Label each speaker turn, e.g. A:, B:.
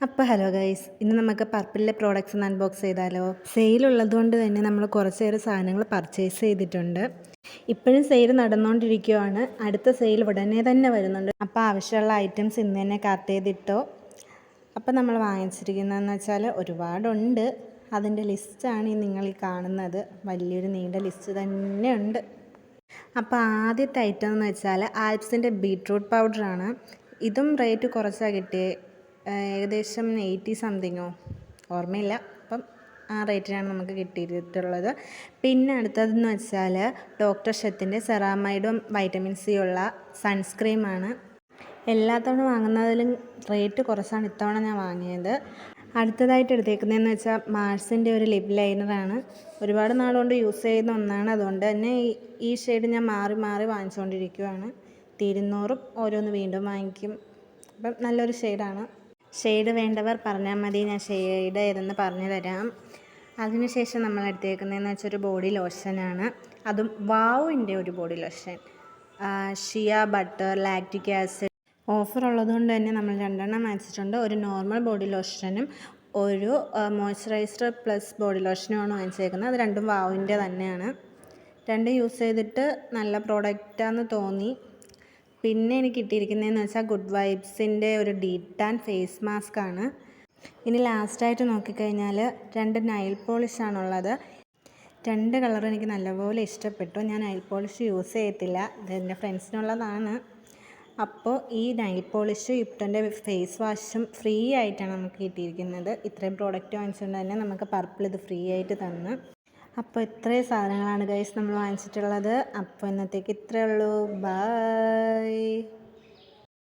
A: അപ്പോൾ hello guys, ഇന്ന് നമുക്ക് പർപ്പിളിലെ പ്രോഡക്റ്റ്സ് ഒന്ന് അൺബോക്സ് ചെയ്താലോ. സെയിലുള്ളതുകൊണ്ട് തന്നെ നമ്മൾ കുറച്ചേറെ സാധനങ്ങൾ പർച്ചേസ് ചെയ്തിട്ടുണ്ട്. ഇപ്പോഴും സെയിൽ നടന്നുകൊണ്ടിരിക്കുകയാണ്. അടുത്ത സെയിൽ ഉടനെ തന്നെ വരുന്നുണ്ട്. അപ്പോൾ ആവശ്യമുള്ള ഐറ്റംസ് ഇന്ന് തന്നെ കാർട്ട് ചെയ്തിട്ടോ. അപ്പോൾ നമ്മൾ വാങ്ങിച്ചിരിക്കുന്നതെന്ന് വെച്ചാൽ ഒരുപാടുണ്ട്. അതിൻ്റെ ലിസ്റ്റാണ് ഈ നിങ്ങൾ ഈ കാണുന്നത്. വലിയൊരു നീണ്ട ലിസ്റ്റ് തന്നെയുണ്ട്. അപ്പോൾ ആദ്യത്തെ ഐറ്റം എന്ന് വെച്ചാൽ ആൽപ്സിൻ്റെ ബീട്രൂട്ട് പൗഡറാണ്. ഇതും റേറ്റ് കുറച്ചാണ് കിട്ടിയത്. ഏകദേശം 80 സംതിങ്ങോ ഓർമ്മയില്ല. അപ്പം ആ റേറ്റിനാണ് നമുക്ക് കിട്ടിയിട്ടുള്ളത്. പിന്നെ അടുത്തതെന്ന് വെച്ചാൽ ഡോക്ടർ ഷെത്തിൻ്റെ സെറാമൈഡും വൈറ്റമിൻ സി ഉള്ള സൺസ്ക്രീമാണ്. എല്ലാ തവണ വാങ്ങുന്നതിലും റേറ്റ് കുറച്ചാണ് ഇത്തവണ ഞാൻ വാങ്ങിയത്. അടുത്തതായിട്ട് എടുത്തേക്കുന്നതെന്ന് വെച്ചാൽ മാർസിൻ്റെ ഒരു ലിപ് ലൈനറാണ്. ഒരുപാട് നാളുകൊണ്ട് യൂസ് ചെയ്യുന്ന ഒന്നാണ്. അതുകൊണ്ട് തന്നെ ഈ ഷെയ്ഡ് ഞാൻ മാറി മാറി വാങ്ങിച്ചുകൊണ്ടിരിക്കുകയാണ്. തീരുന്നോറും ഓരോന്ന് വീണ്ടും വാങ്ങിക്കും. അപ്പം നല്ലൊരു ഷെയ്ഡാണ്. ഷെയ്ഡ് വേണ്ടവർ പറഞ്ഞാൽ മതി, ഞാൻ ഷെയ്ഡ് ഏതെന്ന് പറഞ്ഞു തരാം. അതിനുശേഷം നമ്മൾ എടുത്തേക്കുന്നതെന്ന് വെച്ചാൽ ഒരു ബോഡി ലോഷനാണ്. അതും വാവിൻ്റെ ഒരു body lotion. Shea butter lactic acid offer ഉള്ളതുകൊണ്ട് തന്നെ നമ്മൾ 2 എണ്ണം വാങ്ങിച്ചിട്ടുണ്ട്. ഒരു നോർമൽ ബോഡി ലോഷനും ഒരു മോയ്സ്ചറൈസർ പ്ലസ് ബോഡി ലോഷനുമാണ് വാങ്ങിച്ചേക്കുന്നത്. അത് രണ്ടും വാവിൻ്റെ തന്നെയാണ്. രണ്ടും യൂസ് ചെയ്തിട്ട് നല്ല പ്രോഡക്റ്റാണെന്ന് തോന്നി. പിന്നെ എനിക്ക് കിട്ടിയിരിക്കുന്നതെന്ന് വെച്ചാൽ ഗുഡ് വൈബ്സിൻ്റെ ഒരു ഡീറ്റാൻ ഫേസ് മാസ്ക് ആണ്. ഇനി ലാസ്റ്റായിട്ട് നോക്കിക്കഴിഞ്ഞാൽ 2 നൈൽ പോളിഷാണുള്ളത്. 2 കളർ എനിക്ക് നല്ലപോലെ ഇഷ്ടപ്പെട്ടു. ഞാൻ നൈൽ പോളിഷ് യൂസ് ചെയ്യത്തില്ല, ഇത് എൻ്റെ ഫ്രണ്ട്സിനുള്ളതാണ്. അപ്പോൾ ഈ നൈൽ പോളിഷ് ഇപ്ടൻ്റെ ഫേസ് വാഷും ഫ്രീ ആയിട്ടാണ് നമുക്ക് കിട്ടിയിരിക്കുന്നത്. ഇത്രയും പ്രോഡക്റ്റ് വാങ്ങിച്ചുകൊണ്ട് തന്നെ നമുക്ക് പർപ്പിൾ ഇത് ഫ്രീ ആയിട്ട് തന്നു. അപ്പോൾ ഇത്രയും സാധനങ്ങളാണ് ഗൈസ് നമ്മൾ വാങ്ങിച്ചിട്ടുള്ളത്. അപ്പോൾ ഇന്നത്തേക്ക് ഇത്രയേ ഉള്ളൂ. ബൈ.